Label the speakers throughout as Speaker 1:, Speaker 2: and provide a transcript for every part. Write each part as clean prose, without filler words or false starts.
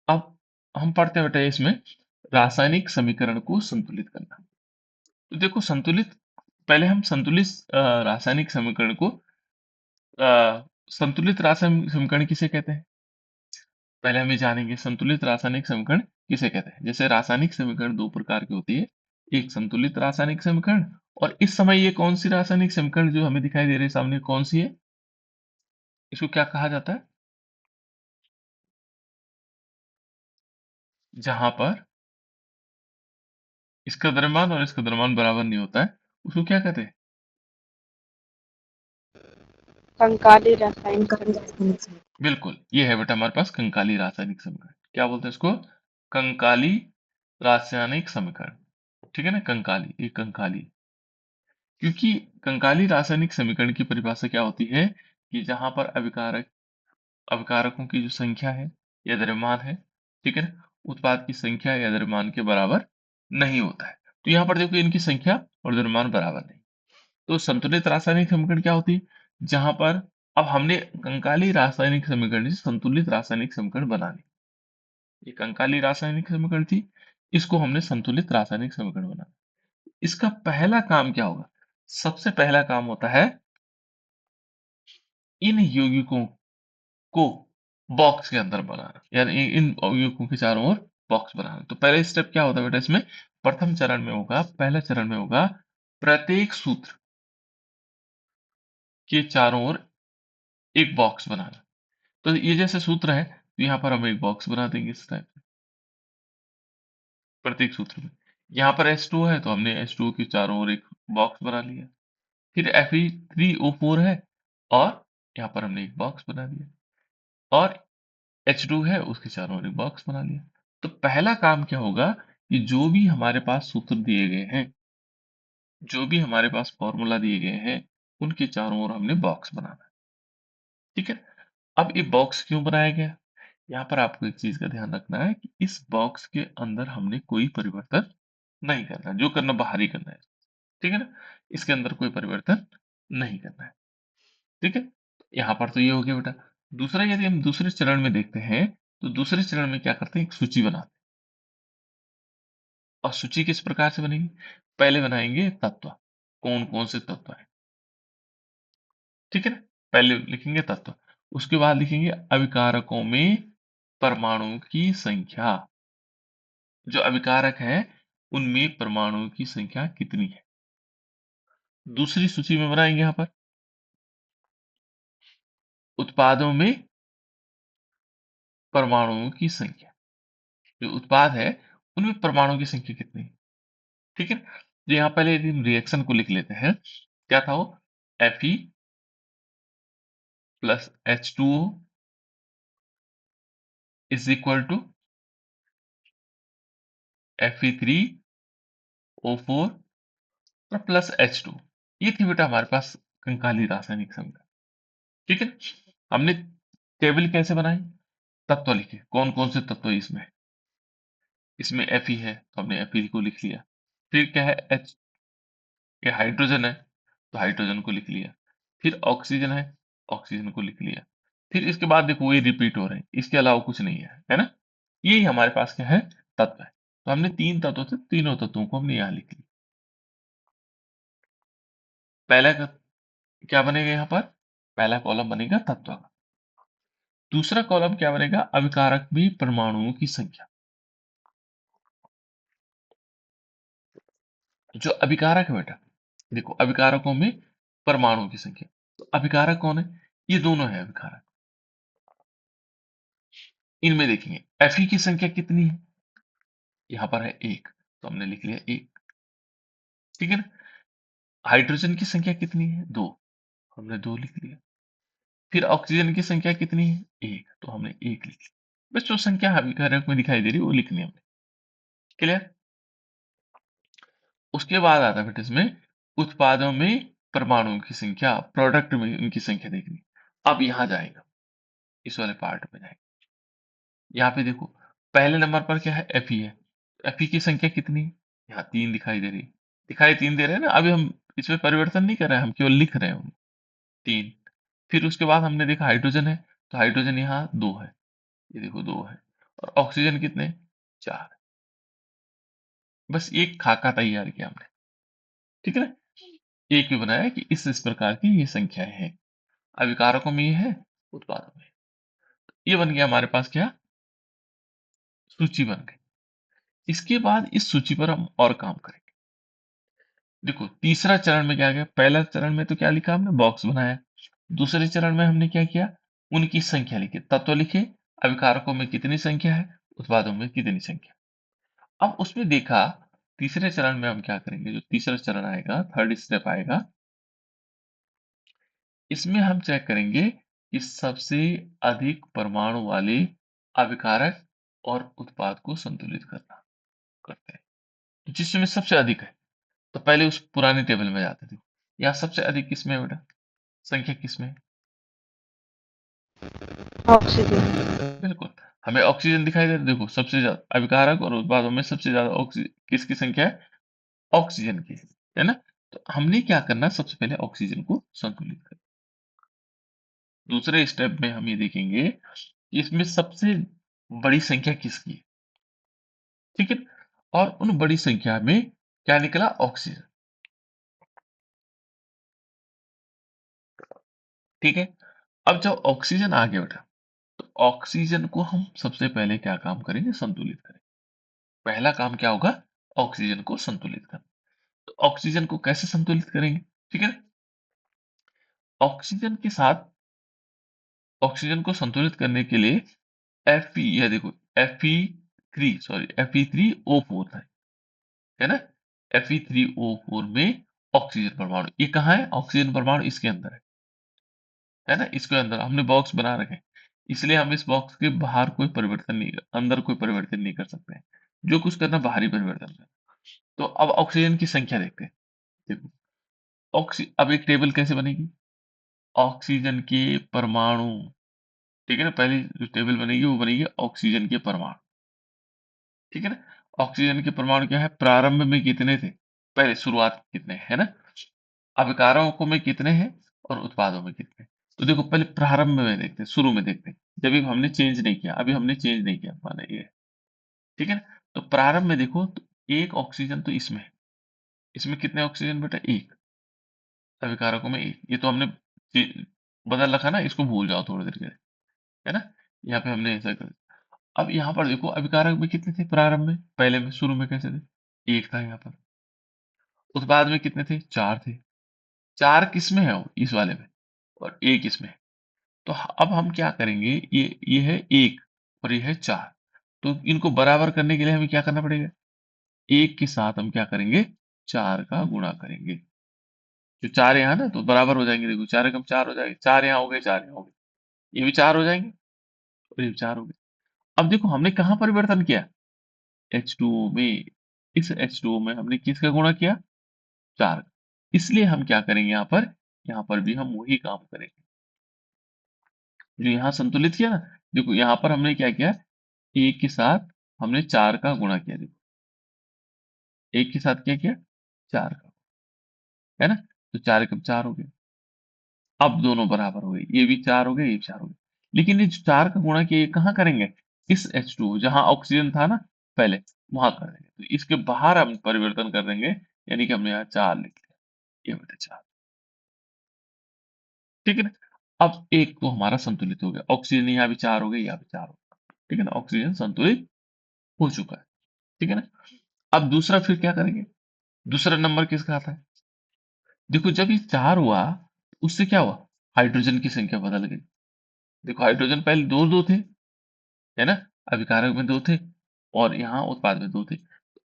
Speaker 1: अब हम पढ़ते हैं बेटा इसमें रासायनिक समीकरण को संतुलित करना। तो देखो संतुलित, पहले हम संतुलित रासायनिक समीकरण को संतुलित रासायनिक समीकरण किसे कहते हैं, पहले हम ये जानेंगे संतुलित रासायनिक समीकरण किसे कहते हैं। जैसे रासायनिक समीकरण दो प्रकार की होती है, एक संतुलित रासायनिक समीकरण, और इस समय ये कौन सी रासायनिक समीकरण जो हमें दिखाई दे रही है सामने कौन सी है, इसको क्या कहा जाता है, जहां पर इसका द्रव्यमान और इसका द्रव्यमान बराबर नहीं होता है, उसको क्या कहते हैं।
Speaker 2: कंकाली रासायनिक समीकरण।
Speaker 1: बिल्कुल, ये है बेटा हमारे पास कंकाली रासायनिक समीकरण। क्या बोलते हैं इसको, कंकाली रासायनिक समीकरण। ठीक है ना, कंकाली, ये कंकाली, क्योंकि कंकाली रासायनिक समीकरण की परिभाषा क्या होती है कि जहां पर अभिकारकों की जो संख्या है या द्रव्यमान है, ठीक है ना, उत्पाद की संख्या या द्रव्यमान के बराबर नहीं होता है। तो यहाँ पर देखो इनकी संख्या और द्रव्यमान बराबर नहीं। तो संतुलित रासायनिक समीकरण क्या होती है, जहां पर अब हमने कंकाली रासायनिक समीकरण से संतुलित रासायनिक समीकरण बना ली। ये कंकाली रासायनिक समीकरण थी, इसको हमने संतुलित रासायनिक समीकरण बना। इसका पहला काम क्या होगा, सबसे पहला काम होता है इन यौगिकों को बॉक्स के अंदर बनाना, यानी इन यौगिकों के चारों ओर बॉक्स बनाना। तो पहले स्टेप क्या होता है बेटा इसमें, प्रथम चरण में होगा, पहला चरण में होगा प्रत्येक सूत्र के चारों ओर एक बॉक्स बनाना। तो ये जैसे सूत्र है, तो यहाँ पर हम एक बॉक्स बना देंगे इस टाइप से प्रत्येक सूत्र में। यहाँ पर H2O है तो हमने H2O के चारों ओर एक बॉक्स बना लिया। फिर Fe3O4 है और यहाँ पर हमने एक बॉक्स बना दिया, और H2 है उसके चारों ओर एक बॉक्स बना लिया। तो पहला काम क्या होगा कि जो भी हमारे पास सूत्र दिए गए हैं, जो भी हमारे पास फॉर्मूला दिए गए हैं, उनके चारों ओर हमने बॉक्स बनाना है। ठीक है, अब ये बॉक्स क्यों बनाया गया, यहाँ पर आपको एक चीज का ध्यान रखना है कि इस बॉक्स के अंदर हमने कोई परिवर्तन नहीं करना, जो करना बाहर ही करना है। ठीक है ना, इसके अंदर कोई परिवर्तन नहीं करना है। ठीक है, यहाँ पर तो ये हो गया बेटा। दूसरा, यदि हम दूसरे चरण में देखते हैं, तो दूसरे चरण में क्या करते हैं, एक सूची बनाते हैं। और सूची किस प्रकार से बनेगी, पहले बनाएंगे तत्व, कौन कौन से तत्व है। ठीक है ना, पहले लिखेंगे तत्व, उसके बाद लिखेंगे अभिकारकों में परमाणुओं की संख्या, जो अभिकारक है उनमें परमाणुओं की संख्या कितनी है। दूसरी सूची में बनाएंगे यहाँ पर उत्पादों में परमाणुओं की संख्या, जो उत्पाद है उनमें परमाणुओं की संख्या कितनी है। ठीक है, तो यहाँ पहले यदि हम रिएक्शन को लिख लेते हैं, क्या था वो, Fe plus H2O is equal to Fe3O4 और प्लस H2। ये थी बेटा हमारे पास कंकाली रासायनिक समीकरण। ठीक है, हमने टेबल कैसे बनाई, तत्व लिखे, कौन कौन से तत्व है इसमें, इसमें Fe है तो हमने Fe को लिख लिया। फिर क्या है, H, ये हाइड्रोजन है तो हाइड्रोजन को लिख लिया। फिर ऑक्सीजन है, ऑक्सीजन को लिख लिया। फिर इसके बाद देखो ये रिपीट हो रहे हैं, इसके अलावा कुछ नहीं है ना। यही हमारे पास क्या है, तत्व है। तो हमने तीन तत्व थे, तीनों तत्वों को हमने यहाँ लिख लिया। पहला क्या बनेगा यहाँ पर, पहला कॉलम बनेगा तत्व का। दूसरा कॉलम क्या बनेगा, अभिकारक में परमाणुओं की संख्या। जो अभिकारक है बेटा, देखो अभिकारकों में परमाणुओं की संख्या, तो अभिकारक कौन है, ये दोनों है अभिकारक। इनमें देखेंगे Fe की संख्या कितनी है, यहाँ पर है एक, तो हमने लिख लिया एक। ठीक है ना, हाइड्रोजन की संख्या कितनी है, दो, हमने दो लिख लिया। फिर ऑक्सीजन की संख्या कितनी है, एक, तो हमने एक लिख लिया। बस जो संख्या अभिकारक में दिखाई दे रही है वो लिखनी है हमने। क्लियर, उसके बाद आता है बेटा इसमें उत्पादों में परमाणुओं की संख्या, प्रोडक्ट में उनकी संख्या देखनी। अब यहाँ जाएगा, इस वाले पार्ट में जाएगा। यहाँ पे देखो पहले नंबर पर क्या है, Fe है। Fe की संख्या कितनी है, यहाँ तीन दिखाई दे रही है, दिखाई तीन दे रहे हैं ना, अभी हम इसमें परिवर्तन नहीं कर रहे हैं, हम केवल लिख रहे हैं तीन। फिर उसके बाद हमने देखा हाइड्रोजन है, तो हाइड्रोजन यहाँ दो है, ये देखो दो है। और ऑक्सीजन कितने, 4। बस एक खाका तैयार किया हमने, ठीक है ना। एक भी बनाया कि इस प्रकार की ये संख्याएं हैं, अभिकारकों में ये है, उत्पादों में। ये बन गया हमारे पास क्या, सूची बन गई। इसके बाद इस सूची पर हम और काम करेंगे। देखो तीसरा चरण में क्या गया, पहला चरण में तो क्या लिखा हमने, बॉक्स बनाया। दूसरे चरण में हमने क्या किया, उनकी संख्या लिखी, तत्व लिखे, अभिकारकों में कितनी संख्या है, उत्पादों में कितनी संख्या। अब उसमें देखा, तीसरे चरण में हम क्या करेंगे, जो तीसरा चरण आएगा, थर्ड स्टेप आएगा, इसमें हम चेक करेंगे कि सबसे अधिक परमाणु वाले अभिकारक और उत्पाद को संतुलित करना करते हैं। तो जिसमें सबसे अधिक है, तो पहले उस पुराने टेबल में जाते थे, यहाँ सबसे अधिक किसमें है बेटा, संख्या किसमें है?
Speaker 2: ऑक्सीजन।
Speaker 1: बिल्कुल, हमें ऑक्सीजन दिखाई दे रहा है। देखो सबसे ज्यादा अभिकारक और उत्पादों में सबसे ज्यादा ऑक्सीजन किसकी संख्या है, ऑक्सीजन की, है ना। तो हमने क्या करना, सबसे पहले ऑक्सीजन को संतुलित करना। दूसरे स्टेप में हम ये देखेंगे कि इसमें सबसे बड़ी संख्या किसकी है, ठीक है। और उन बड़ी संख्या में क्या निकला, ऑक्सीजन, ठीक है। अब जब ऑक्सीजन आ गया बेटा, तो ऑक्सीजन को हम सबसे पहले क्या काम करेंगे, संतुलित करेंगे। पहला काम क्या होगा, ऑक्सीजन को संतुलित करना। तो ऑक्सीजन को कैसे संतुलित करेंगे, ठीक है। ऑक्सीजन के साथ, ऑक्सीजन को संतुलित करने के लिए Fe, यह देखो Fe3O4 है ना। Fe3O4 में ऑक्सीजन परमाणु, ये कहाँ है, ऑक्सीजन परमाणु इसके अंदर है ना। इसके अंदर हमने बॉक्स बना रखे हैं, इसलिए हम इस बॉक्स के बाहर कोई परिवर्तन नहीं, अंदर कोई परिवर्तन नहीं कर सकते हैं। जो कुछ करना बाहरी परिवर्तन करना। तो अब ऑक्सीजन की संख्या देखते हैं। देखो अब एक टेबल कैसे बनेगी, ऑक्सीजन के परमाणु, ठीक है ना। पहली जो टेबल बनेगी वो बनेगी ऑक्सीजन के परमाणु, ठीक है ना। ऑक्सीजन के परमाणु क्या है, प्रारंभ में कितने थे, पहले शुरुआत कितने, है ना। अभिकारकों में कितने हैं और उत्पादों में कितने हैं? तो देखो पहले प्रारंभ में देखते हैं, शुरू में देखते हैं, जब भी हमने चेंज नहीं किया, अभी हमने चेंज नहीं किया, माना ये है, ठीक है ना। तो प्रारंभ में देखो, तो एक ऑक्सीजन तो इसमें है, इसमें कितने ऑक्सीजन बेटा, एक, अभिकारकों में एक, ये तो हमने बदल रखा ना, इसको भूल जाओ थोड़ी देर के लिए, है ना। यहाँ पे हमने ऐसा कर, अब यहाँ पर देखो अभिकारक में कितने थे, प्रारंभ में, पहले में, शुरू में कैसे थे, एक था यहाँ पर। उत्पाद में कितने थे, चार थे। चार किस में है, वो इस वाले में, और एक इसमें है। तो अब हम क्या करेंगे, ये है एक और ये है चार, तो इनको बराबर करने के लिए हमें क्या करना पड़ेगा, एक के साथ हम क्या करेंगे, चार का गुणा करेंगे। जो चार यहाँ ना, तो बराबर हो जाएंगे, देखो चार एकम चार हो जाएंगे, चार यहाँ हो गए, चार यहाँ हो गए, ये भी चार हो जाएंगे और ये भी चार हो गए। अब देखो हमने कहाँ परिवर्तन किया, H2O में, इस H2O में हमने किसका गुणा किया, चार का। इसलिए हम क्या करेंगे यहाँ पर भी हम वही काम करेंगे जो यहाँ संतुलित किया ना। देखो यहाँ पर हमने क्या किया, एक के साथ हमने चार का गुणा किया, देखो एक के साथ क्या किया, चार का, है ना। तो चार एकम चार हो गए, अब दोनों बराबर हो गए, ये भी चार हो गए, ये भी चार हो गए। लेकिन ये जो चार का गुणा किया, ये कहाँ करेंगे, इस H2O जहां ऑक्सीजन था ना पहले, वहां कर देंगे। तो इसके बाहर हम परिवर्तन कर देंगे, यानी कि हमने यहाँ चार लिख लिया, ये बेटा चार, ठीक है ना। अब एक तो हमारा संतुलित हो गया, ऑक्सीजन यहाँ भी चार हो गए, यहाँ भी चार हो गया, ठीक है ना, ऑक्सीजन संतुलित हो चुका है, ठीक है ना। अब दूसरा फिर क्या करेंगे, दूसरा नंबर किसका आता है, देखो जब ये चार हुआ, उससे क्या हुआ, हाइड्रोजन की संख्या बदल गई। देखो हाइड्रोजन पहले दो दो थे, है ना, अभिकारक में दो थे और यहाँ उत्पाद में दो थे।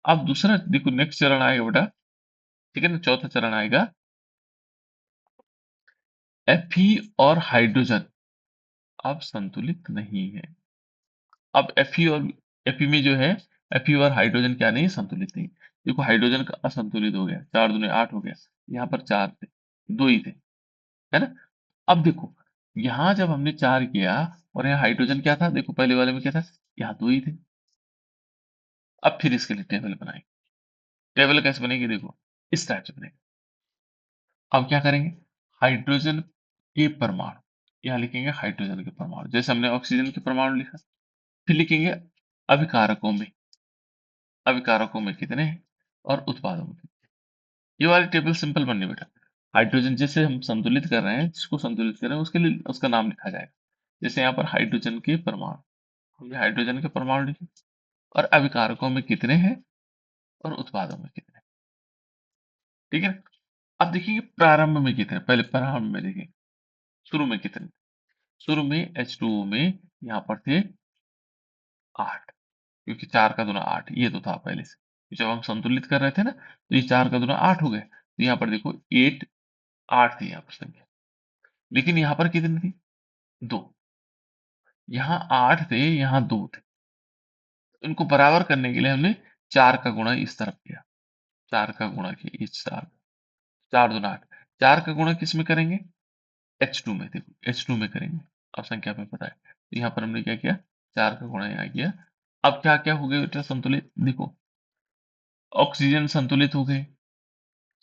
Speaker 1: अब दूसरा देखो नेक्स्ट चरण आएगा बेटा, ठीक है ना, चौथा चरण आएगा, Fe और हाइड्रोजन अब संतुलित नहीं है। अब Fe में जो है, Fe और हाइड्रोजन क्या नहीं है, संतुलित नहीं। देखो हाइड्रोजन का असंतुलित हो गया, चार दूने आठ हो गया, यहाँ पर चार थे, दो ही थे, है ना। अब देखो यहाँ जब हमने चार किया और यहाँ हाइड्रोजन क्या था, देखो पहले वाले में क्या था, यहाँ दो ही थे। अब फिर इसके लिए टेबल बनाएंगे, टेबल कैसे बनेगी, देखो इस टाइप से बनेगी। अब क्या करेंगे, हाइड्रोजन के परमाणु, यहाँ लिखेंगे हाइड्रोजन के परमाणु, जैसे हमने ऑक्सीजन के परमाणु लिखा, फिर लिखेंगे अभिकारकों में कितने हैं और उत्पादों में कितने। ये वाली टेबल सिंपल बननी बेटा। हाइड्रोजन जैसे हम संतुलित कर रहे हैं, जिसको संतुलित कर रहे हैं उसके लिए उसका नाम लिखा जाएगा। जैसे यहाँ पर हाइड्रोजन के परमाणु, हमने हाइड्रोजन के परमाणु लिखे, और अभिकारकों में कितने हैं और उत्पादों में कितने हैं। ठीक है ना? अब देखिए प्रारंभ में कितने, पहले प्रारंभ में देखें, शुरू में कितने। शुरू में H2O में यहाँ पर थे 8, क्योंकि 4 का दूना 8 ये तो था पहले से। जब हम संतुलित कर रहे थे ना, तो ये 4 का दूना 8 हो गए, तो यहाँ पर देखो 8 8 थी यहाँ पर संख्या, लेकिन यहाँ पर कितनी थी, 2। यहाँ 8 थे, यहाँ 2 थे। इनको बराबर करने के लिए हमने 4 का गुणा इस तरफ किया, 4 का गुणा किया इस 4, 4 दूना 8। 4 का गुणा किस में करेंगे, H2 में, देखो H2 में करेंगे, अब संख्या में पता है। तो यहाँ पर हमने क्या किया, 4 का गुणा यहाँ किया। अब क्या क्या हो गया बेटा संतुलित, देखो ऑक्सीजन संतुलित हो गए,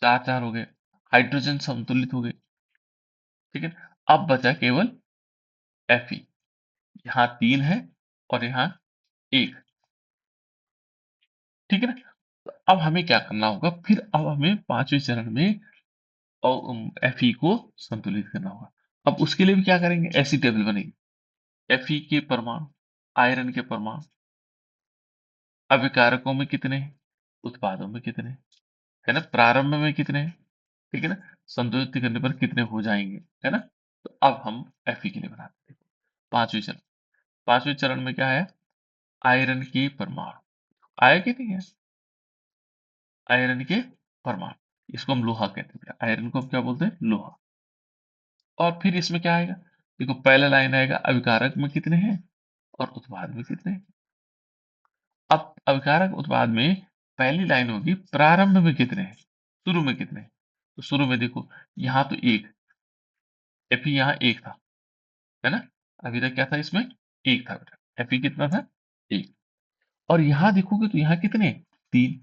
Speaker 1: 4 4 हो गए, हाइड्रोजन संतुलित हो गए। ठीक है, अब बचा केवल Fe, यहाँ 3 है और यहाँ 1। ठीक है ना? तो अब हमें क्या करना होगा, फिर अब हमें पांचवें चरण में Fe को संतुलित करना होगा। अब उसके लिए भी क्या करेंगे, ऐसी टेबल बनेगी। Fe के परमाणु, आयरन के परमाणु, अभिकारकों में कितने हैं, उत्पादों में कितने हैं, है ना, प्रारंभ में कितने हैं, ठीक है ना, संतुलित करने पर कितने हो जाएंगे, है ना। तो अब हम Fe के लिए बनाते हैं। पांचवें चरण, पांचवें चरण में क्या है, आयरन के परमाणु आया कि नहीं है, आयरन के परमाणु, इसको हम लोहा कहते हैं, आयरन को हम क्या बोलते हैं, लोहा। और फिर इसमें क्या आएगा, देखो पहला लाइन आएगा अभिकारक में कितने हैं और उत्पाद में कितने हैं। अब अभिकारक उत्पाद में पहली लाइन होगी प्रारंभ में कितने हैं, शुरू में कितने हैं। तो शुरू में देखो यहाँ तो एक, Fe यहाँ एक था, है ना, अभी तक क्या था इसमें, एक था बेटा, Fe कितना था, एक। और यहाँ देखोगे तो यहाँ कितने हैं? 3।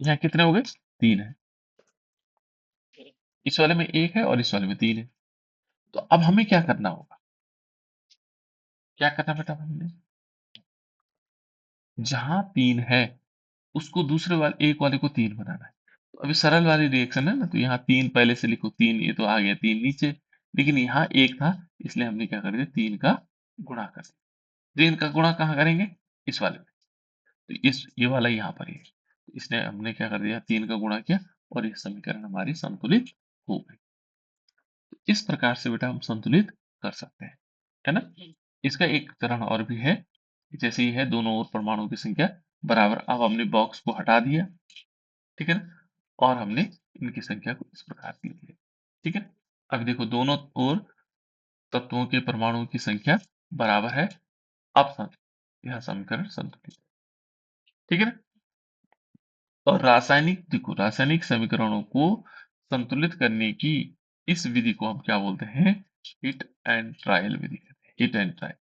Speaker 1: यहाँ कितने हो गए, 3 है। इस वाले में 1 है और इस वाले में 3 है। तो अब हमें क्या करना होगा, क्या करना बेटा, हमने जहां 3 है उसको दूसरे वाले एक वाले को 3 बनाना है। तो अभी सरल वाली रिएक्शन है ना, तो यहाँ 3 पहले से लिखो, 3 ये तो आ गया 3 नीचे, लेकिन यहाँ 1 था, इसलिए हमने क्या कर दिया, 3 का गुणा कर दिया। 3 का गुणा कहाँ करेंगे, इस वाले में। तो इस ये वाला यहाँ पर ही है, तो इसने हमने क्या कर दिया, 3 का गुणा किया और ये समीकरण हमारी संतुलित हो गई। तो इस प्रकार से बेटा हम संतुलित कर सकते हैं, है ना। इसका एक चरण और भी है, जैसे ही है दोनों ओर परमाणु की संख्या बराबर। अब हमने बॉक्स को हटा दिया, ठीक है ना, और हमने इनकी संख्या को इस प्रकार लिख लिया, ठीक है। अब देखो दोनों ओर तत्वों के परमाणुओं की संख्या बराबर है। अब यह समीकरण संतुलित है, ठीक है ना। और रासायनिक, देखो रासायनिक समीकरणों को संतुलित करने की इस विधि को हम क्या बोलते हैं, हिट एंड ट्रायल विधि कहते हैं, हिट एंड ट्रायल।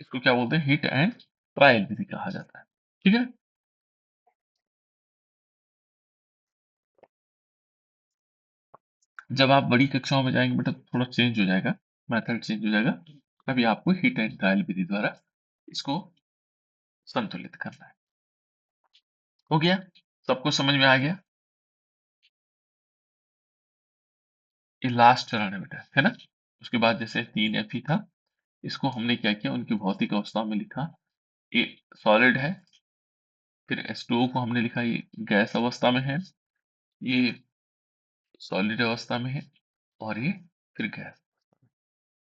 Speaker 1: इसको क्या बोलते हैं, हिट एंड ट्रायल विधि कहा जाता है, ठीक है। जब आप बड़ी कक्षाओं में जाएंगे बेटा थोड़ा चेंज हो जाएगा, मेथड चेंज हो जाएगा। अभी आपको हिट एंड ट्रायल विधि द्वारा इसको संतुलित करना है। हो गया, सबको समझ में आ गया। ये लास्ट चरण है बेटा, है ना। उसके बाद जैसे 3 Fe था, इसको हमने क्या किया, उनकी भौतिक अवस्था में लिखा, ये सॉलिड है। फिर H2O को हमने लिखा ये गैस अवस्था में है, ये सॉलिड अवस्था में है, और ये फिर गैस,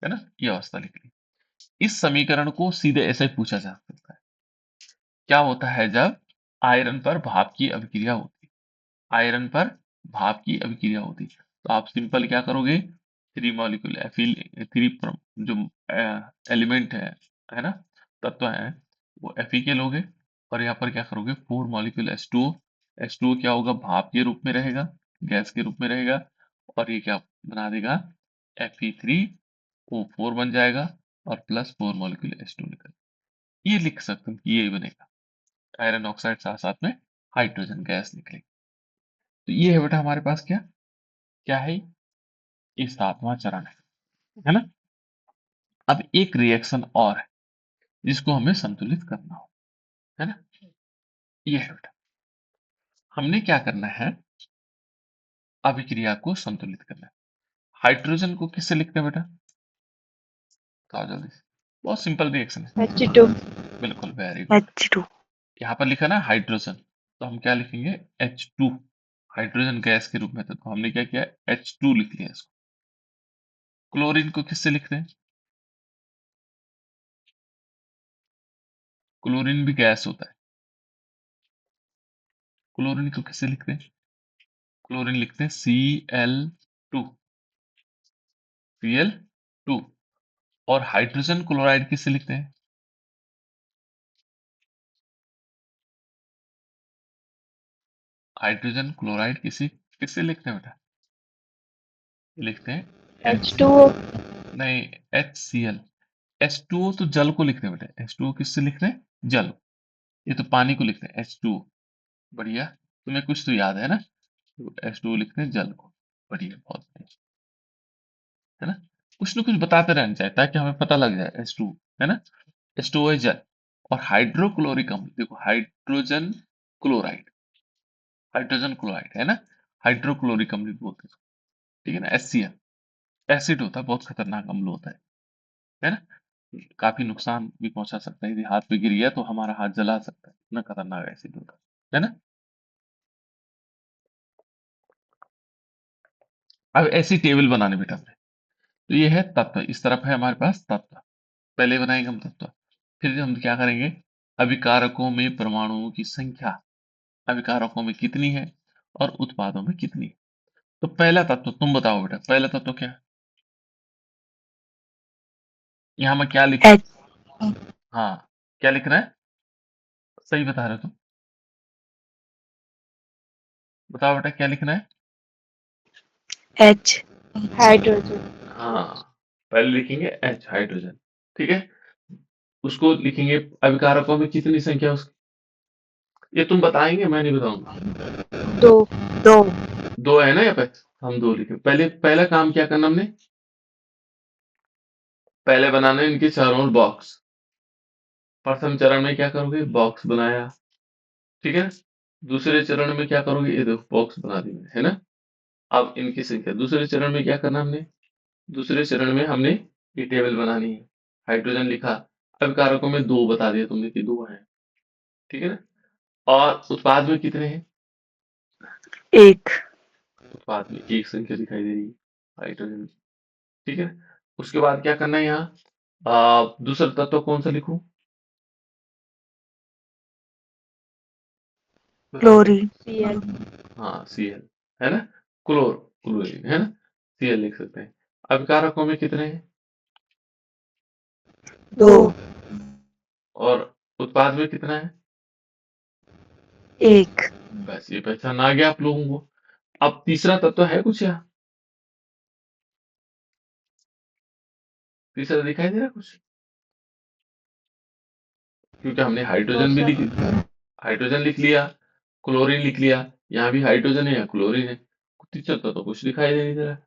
Speaker 1: है ना, ये अवस्था लिख ली। इस समीकरण को सीधे ऐसे पूछा जा सकता है, क्या होता है जब आयरन पर भाप की अभिक्रिया होती, आयरन पर भाप की अभिक्रिया होती, तो आप सिंपल क्या करोगे, 3 मॉलिक्यूल एफिल, 3 जो एलिमेंट है ना, तत्व है, वो Fe के लोगे, और यहाँ पर क्या करोगे, 4 मॉलिक्यूल H2O। H2O क्या होगा, भाप के रूप में रहेगा, गैस के रूप में रहेगा, और ये क्या बना देगा, Fe3O4 बन जाएगा, और प्लस 4 मॉलिक्यूल H2 निकल, ये लिख सकते हैं कि ये बनेगा, आयरन ऑक्साइड साथ साथ में हाइड्रोजन गैस निकलेगी। तो ये है बेटा हमारे पास क्या क्या है, ये 7वां चरण है ना। अब एक रिएक्शन और है, जिसको हमें संतुलित करना हो, है ना। ये है बेटा, हमने क्या करना है, अभिक्रिया को संतुलित करना है। हाइड्रोजन को किससे लिखते हैं बेटा, बताओ जल्दी से। बहुत सिंपल रिएक्शन है।
Speaker 2: H2
Speaker 1: बिल्कुल, वेरी गुड।
Speaker 2: H2
Speaker 1: यहाँ पर लिखा ना हाइड्रोजन, तो हम क्या लिखेंगे, H2। हाइड्रोजन गैस के रूप में था, तो हमने क्या किया, H2 लिख लिया इसको। क्लोरीन को किससे लिखते हैं, क्लोरीन भी गैस होता है, क्लोरीन को किससे लिखते हैं, क्लोरीन लिखते हैं Cl2, Cl2। और हाइड्रोजन क्लोराइड किससे लिखते हैं, हाइड्रोजन क्लोराइड किसी किससे लिखते हैं बेटा, लिखते हैं H,
Speaker 2: H2O
Speaker 1: नहीं, HCl। H2O तो जल को लिखते हैं बेटा, H2O किससे लिखते हैं, जल। ये तो पानी को लिखते हैं H2O। बढ़िया, तुम्हें कुछ तो याद है ना, तो H2O लिखते हैं जल को। बढ़िया, बहुत बढ़िया, है ना। कुछ ना कुछ बताते रहना चाहिए ताकि हमें पता लग जाए। H2, है ना, H2O है जल। और हाइड्रोक्लोरिक अम्ल, देखो हाइड्रोजन क्लोराइड, हाइड्रोजन क्लोराइड है ना, हाइड्रोक्लोरिक अम्ल भी बोलते हैं, ठीक है ना। HCl एसिड होता है, बहुत खतरनाक अम्ल होता है ना, काफी नुकसान भी पहुंचा सकता है। यदि हाथ पे गिर गया तो हमारा हाथ जला सकता है, इतना खतरनाक एसिड होता है ना। अब ऐसी टेबल बनाने बेटा हमने, तो ये है तत्व, इस तरफ है हमारे पास तत्व, पहले बनाएंगे हम तत्व। फिर हम क्या करेंगे, अभिकारकों में परमाणुओं की संख्या, अभिकारकों में कितनी है और उत्पादों में कितनी है। तो पहला तत्व तुम बताओ बेटा, पहला तत्व क्या है, यहाँ मैं क्या लिख,
Speaker 2: H
Speaker 1: हाँ, क्या लिख रहा है, सही बता रहे हो तुम, बताओ बेटा क्या लिखना है।
Speaker 2: H हाइड्रोजन
Speaker 1: हाँ, पहले लिखेंगे H, हाइड्रोजन, ठीक है। उसको लिखेंगे अभिकारकों में कितनी संख्या है उसकी, ये तुम बताएंगे, मैं नहीं बताऊंगा।
Speaker 2: 2 2
Speaker 1: दो है ना यहाँ पे, हम दो लिखे। पहले पहला काम क्या करना हमने, पहले बनाना है इनके चारों ओर बॉक्स। प्रथम चरण में क्या करोगे, बॉक्स बनाया, ठीक है। दूसरे चरण में क्या करोगे, ये देखो बॉक्स बना दी मैंने, है ना। अब इनकी संख्या, दूसरे चरण में क्या करना हमने, दूसरे चरण में हमने ये टेबल बनानी है। हाइड्रोजन लिखा, अब कारकों में दो बता दिया तुमने कि दो है, ठीक है ना। और उत्पाद में कितने हैं,
Speaker 2: 1
Speaker 1: उत्पाद में एक संख्या दिखाई दे रही है, हाइड्रोजन, ठीक है। उसके बाद क्या करना है यहाँ, दूसरा तत्व कौन सा लिखूं, बताओ बताओ।
Speaker 2: क्लोरीन Cl
Speaker 1: हाँ, Cl, है ना, क्लोरीन, है ना, Cl लिख सकते हैं। अब कारकों में कितने हैं,
Speaker 2: 2
Speaker 1: और उत्पाद में कितना है,
Speaker 2: 1
Speaker 1: बस ये पहचान आ गया आप लोगों को। अब तीसरा तत्व है कुछ यहाँ, तीसरा दिखाई दे रहा है कुछ, क्योंकि हमने
Speaker 2: नो
Speaker 1: हाइड्रोजन भी
Speaker 2: सर
Speaker 1: लिख, हाइड्रोजन लिख लिया, क्लोरीन लिख लिया, यहाँ भी हाइड्रोजन है या क्लोरीन है, तीसरा तत्व कुछ दिखाई नहीं दे रहा है।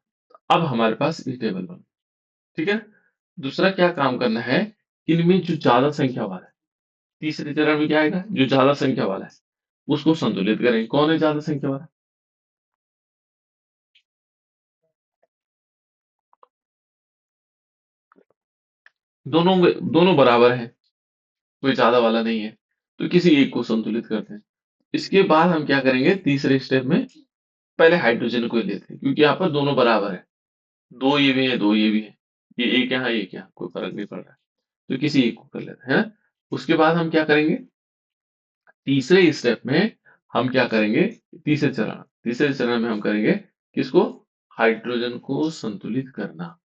Speaker 1: अब हमारे पास ये टेबल बन, ठीक है। दूसरा क्या काम करना है, इनमें जो ज्यादा संख्या वाला है, तीसरे चरण में क्या आएगा, जो ज्यादा संख्या वाला है उसको संतुलित करेंगे। कौन है ज्यादा संख्या वाला, दोनों दोनों बराबर है, कोई ज्यादा वाला नहीं है, तो किसी एक को संतुलित करते हैं। इसके बाद हम क्या करेंगे, तीसरे स्टेप में पहले हाइड्रोजन को ही लेते हैं, क्योंकि यहाँ पर दोनों बराबर है, दो ये भी है, दो ये भी है, ये एक यहाँ एक यहाँ, कोई फर्क नहीं पड़ रहा है, तो किसी एक को कर लेते हैं, है ना? उसके बाद हम क्या करेंगे, तीसरे स्टेप में हम क्या करेंगे, तीसरे चरण में हम करेंगे किसको, हाइड्रोजन को संतुलित करना।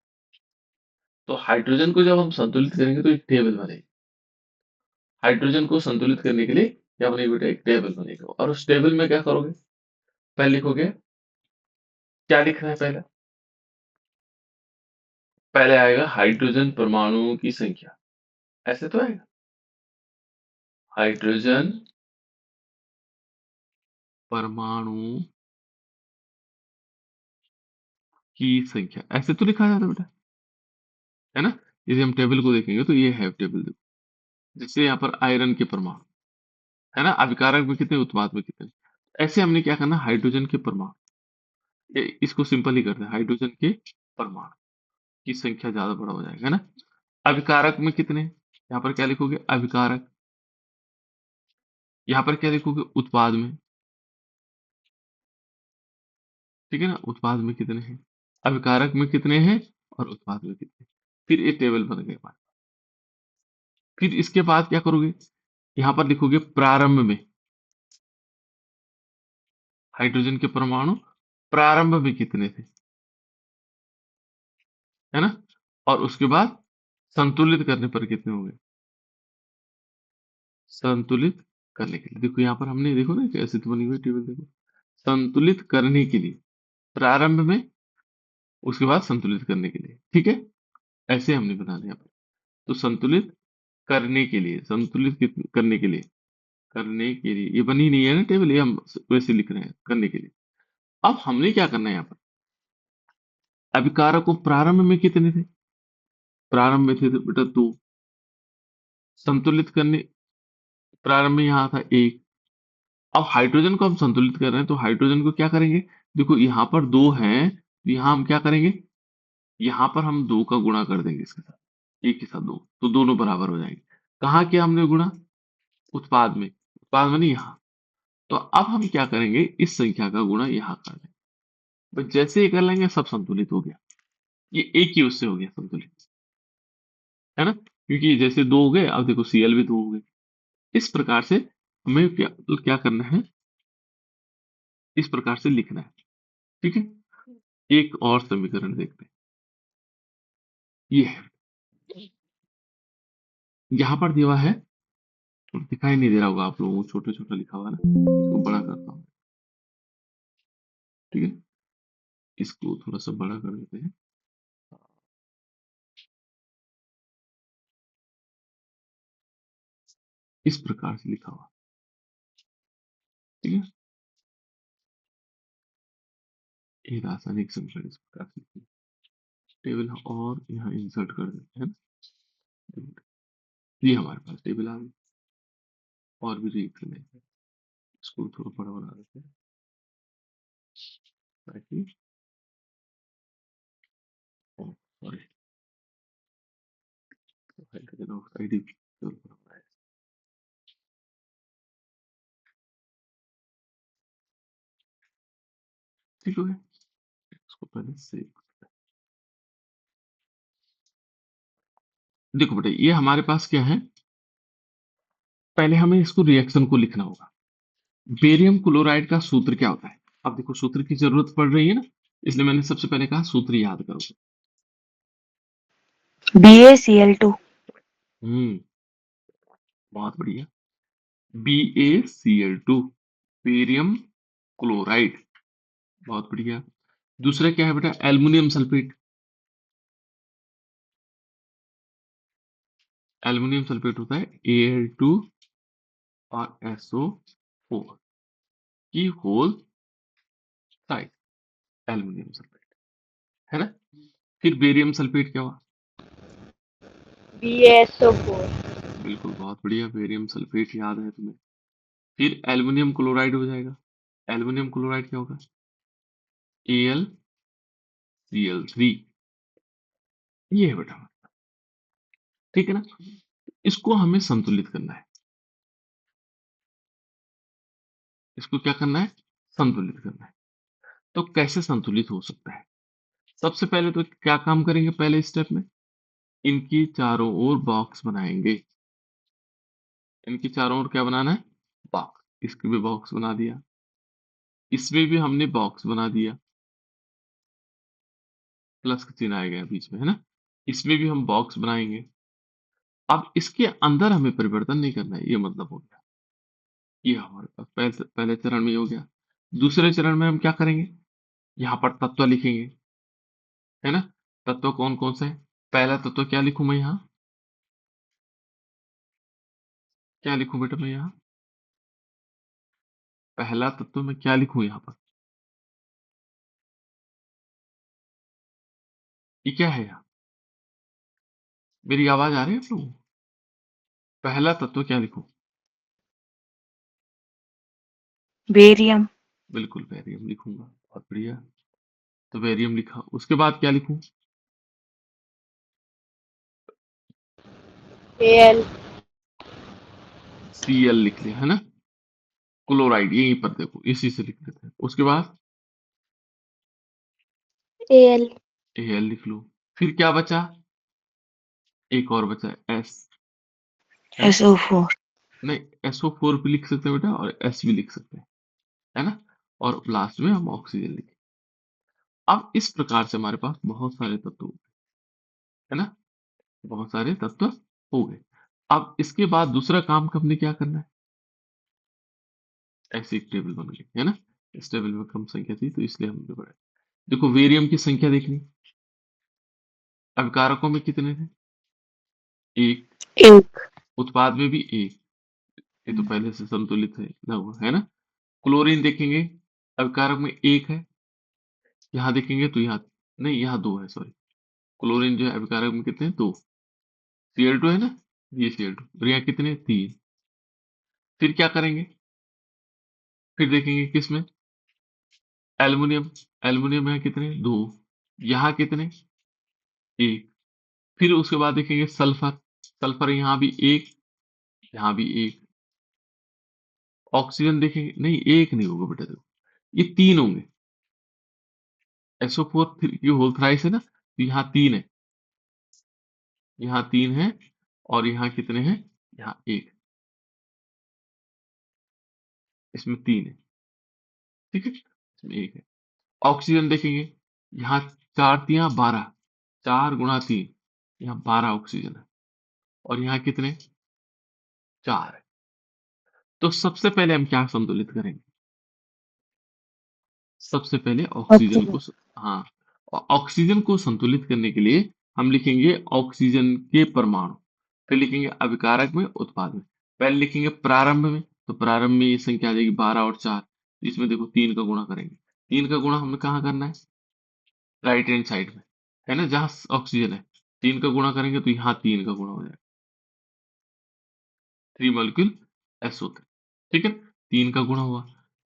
Speaker 1: तो हाइड्रोजन को जब हम संतुलित करेंगे तो एक टेबल बनेगी, हाइड्रोजन को संतुलित करने के लिए क्या बनेगी बेटा, एक टेबल बनेगा। और उस टेबल में क्या करोगे, पहले लिखोगे, क्या लिखना है पहले, पहले आएगा हाइड्रोजन परमाणुओं की संख्या, ऐसे तो आएगा, हाइड्रोजन परमाणु की संख्या, ऐसे तो लिखा जाता है बेटा, है ना। यदि हम टेबल को देखेंगे तो ये है टेबल, देखो जैसे यहाँ पर आयरन के परमाणु, है ना, अभिकारक में कितने, उत्पाद में कितने। ऐसे हमने क्या करना, हाइड्रोजन के परमाणु, इसको सिंपल ही करते हैं, हाइड्रोजन के परमाणु की संख्या ज्यादा बड़ा हो जाएगा, है ना। अभिकारक में कितने, यहाँ पर क्या लिखोगे, अभिकारक, यहाँ पर क्या लिखोगे, उत्पाद में, ठीक है ना, उत्पाद में कितने हैं, अभिकारक में कितने हैं और उत्पाद में कितने। फिर ये टेबल बन गए हमारे। फिर इसके बाद क्या करोगे, यहाँ पर लिखोगे प्रारंभ में, हाइड्रोजन के परमाणु प्रारंभ में कितने थे, है ना, और उसके बाद संतुलित करने पर कितने होंगे, संतुलित करने के लिए, देखो यहाँ पर हमने, देखो ना कैसे तो बनी हुई टेबल, देखो, संतुलित करने के लिए, प्रारंभ में, उसके बाद संतुलित करने के लिए, ठीक है, ऐसे हमने बना दिया। तो संतुलित करने के लिए, करने के लिए, करने के लिए, ये बनी नहीं है ना टेबल, ये हम वैसे लिख रहे हैं, करने के लिए। अब हमने क्या करना है यहाँ पर, अभिकारक को प्रारंभ में कितने थे, प्रारंभ में थे तो बेटा दो, संतुलित करने, प्रारंभ में यहाँ था एक। अब हाइड्रोजन को हम संतुलित कर रहे हैं, तो हाइड्रोजन को क्या करेंगे, देखो यहाँ पर दो हैं, तो यहाँ हम क्या करेंगे, यहाँ पर हम दो का गुणा कर देंगे इसके साथ, एक के साथ दो, तो दोनों बराबर हो जाएंगे। कहाँ किया हमने गुणा, उत्पाद में, उत्पाद में नहीं, यहाँ। तो अब हम क्या करेंगे, इस संख्या का गुणा यहाँ कर देंगे, बस जैसे ही कर लेंगे सब संतुलित हो गया, ये एक ही उससे हो गया संतुलित, है ना, क्योंकि जैसे दो हो गए, अब देखो Cl भी दो हो गए। इस प्रकार से हमें क्या क्या करना है, इस प्रकार से लिखना है, ठीक है। एक और समीकरण देखते हैं, ये है, यहाँ पर दिया हुआ है, दिखाई नहीं दे रहा होगा आप लोगों को, छोटा छोटा लिखा हुआ है ना, इसको बड़ा करता हूँ, ठीक है, इसको थोड़ा सा बड़ा कर देते हैं, इस प्रकार से लिखा हुआ, ठीक है, ये रासायनिक समीकरण इस प्रकार से लिखी है। टेबल और यहाँ इंसर्ट कर देते हैं, ये हमारे पास टेबल आ गई, और भी रीड करने हैं, इसको थोड़ा बड़ा बना देते हैं, ताकि, सॉरी, हाइड्रोजन ऑक्साइड ही केवल बड़ा बना है, ठीक हो गया, इसको पहले से, देखो बेटा ये हमारे पास क्या है, पहले हमें इसको रिएक्शन को लिखना होगा। बेरियम क्लोराइड का सूत्र क्या होता है, अब देखो सूत्र की जरूरत पड़ रही है ना, इसलिए मैंने सबसे पहले कहा सूत्र याद करो।
Speaker 2: BaCl2।
Speaker 1: हम्म, बहुत बढ़िया, BaCl2, बेरियम क्लोराइड, बहुत बढ़िया। दूसरा क्या है बेटा, एल्युमिनियम सल्फेट, एल्युमिनियम सल्फेट होता है Al2 और SO4 की होल साइड, एल्युमिनियम सल्फेट, है ना। फिर बेरियम सल्फेट क्या हुआ,
Speaker 2: BaSO4।
Speaker 1: बिल्कुल, बहुत बढ़िया, बेरियम सल्फेट याद है तुम्हें। फिर एल्युमिनियम क्लोराइड हो जाएगा, एल्युमिनियम क्लोराइड क्या होगा, AlCl3, ये है बेटा, ठीक है ना। इसको हमें संतुलित करना है, इसको क्या करना है, संतुलित करना है। तो कैसे संतुलित हो सकता है, सबसे पहले तो क्या काम करेंगे, पहले स्टेप में इनकी चारों ओर बॉक्स बनाएंगे, इनकी चारों ओर क्या बनाना है, बॉक्स, इसके भी बॉक्स बना दिया, इसमें भी हमने बॉक्स बना दिया, प्लस का चिन्ह आएगा बीच में, है ना, इसमें भी हम बॉक्स बनाएंगे। अब इसके अंदर हमें परिवर्तन नहीं करना है, ये मतलब हो गया, ये हमारे पास पहले चरण में ही हो गया। दूसरे चरण में हम क्या करेंगे, यहाँ पर तत्व लिखेंगे, है ना, तत्व कौन कौन से है, पहला तत्व क्या लिखूं मैं यहाँ, क्या लिखूं बेटा मैं यहाँ, पहला तत्व मैं क्या लिखूं यहाँ पर, ये क्या है यहाँ, मेरी आवाज आ रही है आप लोगों को? पहला तत्व क्या लिखूं?
Speaker 2: बेरियम।
Speaker 1: बिल्कुल बेरियम लिखूंगा, बहुत बढ़िया। तो बेरियम लिखा, उसके बाद क्या लिखूं?
Speaker 2: एल।
Speaker 1: Cl लिख लिया है ना। क्लोराइड यहीं पर देखो इसी से लिख लेते हैं। उसके बाद
Speaker 2: एल।
Speaker 1: Al लिख लो। फिर क्या बचा? एक और बचा S, है ना।
Speaker 2: SO4।
Speaker 1: नहीं, SO4 भी लिख सकते हैं बेटा, और S भी लिख सकते हैं, है ना। और लास्ट में हम ऑक्सीजन लिखें। अब इस प्रकार से हमारे पास बहुत सारे तत्व हो गए, है ना। बहुत सारे तत्व हो गए। अब इसके बाद दूसरा काम का हमने क्या करना है? ऐसी एक टेबल बन गई, है ना। इस टेबल में कम संख्या थी तो इसलिए हमने बढ़ाया। देखो वेरियम की संख्या देखनी, अभिकारकों में कितने थे? एक।
Speaker 2: एक।
Speaker 1: उत्पाद में भी एक, ये तो पहले से संतुलित है ना, वो है ना। क्लोरीन देखेंगे, अभिकारक में एक है, यहाँ देखेंगे तो यहाँ नहीं, यहाँ दो है, सॉरी। क्लोरीन जो है अभिकारक में कितने हैं? दो। Cl2 है ना, ये Cl2, और यहाँ कितने? तीन। फिर क्या करेंगे? फिर देखेंगे किसमें? एल्युमिनियम। एल्युमिनियम में कितने? दो। यहाँ कितने? एक। फिर उसके बाद देखेंगे सल्फर। सल्फर यहाँ भी एक, यहाँ भी एक। ऑक्सीजन देखेंगे, नहीं एक नहीं होगा बेटा, देखो ये तीन होंगे। SO4 की होल थ्राइस है ना, तो यहाँ तीन है, यहाँ तीन है, और यहाँ कितने हैं? यहाँ एक, इसमें तीन है, ठीक है, इसमें एक है। ऑक्सीजन देखेंगे, यहाँ चार तिया 12, 4 × 3, यहाँ 12 ऑक्सीजन है, और यहाँ कितने? 4 है। तो सबसे पहले हम क्या संतुलित करेंगे? सबसे पहले ऑक्सीजन
Speaker 2: ऑक्सीजन।
Speaker 1: को हाँ, ऑक्सीजन को संतुलित करने के लिए हम लिखेंगे ऑक्सीजन के परमाणु, फिर लिखेंगे अभिकारक में, उत्पाद में। पहले लिखेंगे प्रारंभ में, तो प्रारंभ में ये संख्या आ जाएगी 12 और 4, इसमें देखो 3 का गुणा करेंगे। 3 का गुणा हमें कहाँ करना है? राइट हैंड साइड में, है ना, जहाँ ऑक्सीजन है। 3 का गुणा करेंगे तो यहाँ 3 का गुणा हो जाएगा, 3 मॉलिक्यूल एस होते हैं, ठीक है। 3 का गुणा हुआ।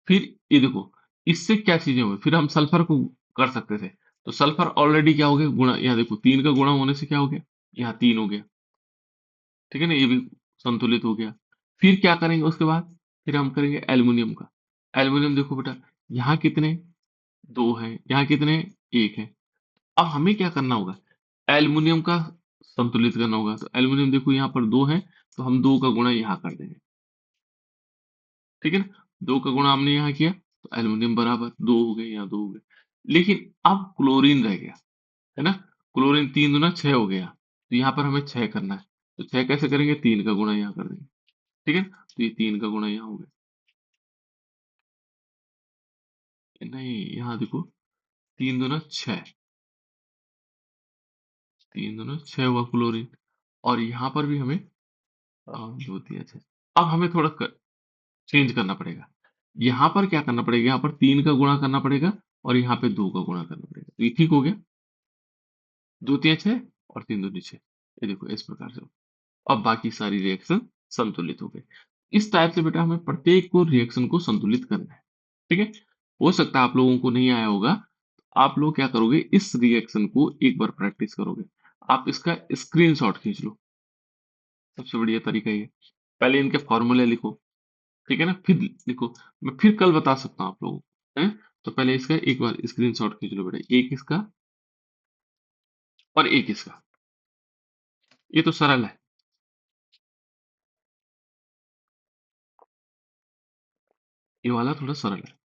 Speaker 1: फिर ये देखो, इससे क्या चीजें हुई, फिर हम सल्फर को कर सकते थे, तो सल्फर ऑलरेडी क्या हो गया? गुणा, यहाँ देखो 3 का गुणा होने से क्या हो गया? यहाँ 3 हो गया, ठीक है ना, ये भी संतुलित हो गया। फिर क्या करेंगे उसके बाद? फिर हम करेंगे एल्युमिनियम का। एल्युमिनियम देखो बेटा, यहाँ कितने? दो है, यहाँ कितने? एक है। अब हमें क्या करना होगा? एल्युमिनियम का संतुलित करना होगा, तो एल्युमिनियम देखो यहाँ पर दो है, तो हम दो का गुणा यहाँ कर देंगे, ठीक है ना। दो का गुणा हमने यहाँ किया, तो एल्युमिनियम बराबर दो हो गए, यहाँ दो हो गए। लेकिन अब क्लोरीन रह गया, है ना। क्लोरीन 3 दूना 6 हो गया, तो यहाँ पर हमें 6 करना है, तो 6 कैसे करेंगे? 3 का गुणा यहाँ कर देंगे, ठीक है। तो ये 3 का गुणा यहाँ हो गया, नहीं यहाँ देखो, 3 दूना 6, 3 दूना 6 हुआ क्लोरीन, और यहाँ पर भी हमें दो दिया 6। अब हमें थोड़ा चेंज करना पड़ेगा। यहाँ पर क्या करना पड़ेगा? यहाँ पर 3 का गुणा करना पड़ेगा, और यहाँ पे 2 का गुणा करना पड़ेगा, तो ये ठीक हो गया। 2 तिया 6, और 3 दूनी 6, ये देखो इस प्रकार से। अब बाकी सारी रिएक्शन संतुलित हो गई। इस टाइप से बेटा हमें प्रत्येक को रिएक्शन को संतुलित करना है, ठीक है। हो सकता है आप लोगों को नहीं आया होगा, आप लोग क्या करोगे? इस रिएक्शन को एक बार प्रैक्टिस करोगे, आप इसका स्क्रीनशॉट खींच लो, सबसे बढ़िया तरीका ये। पहले इनके फॉर्मूले लिखो, ठीक है ना, फिर लिखो। मैं फिर कल बता सकता हूँ आप लोगों को, हैं? तो पहले इसका एक बार स्क्रीनशॉट खींच लो बेटा, एक इसका और एक इसका, ये तो सरल है। ये वाला थोड़ा सरल है।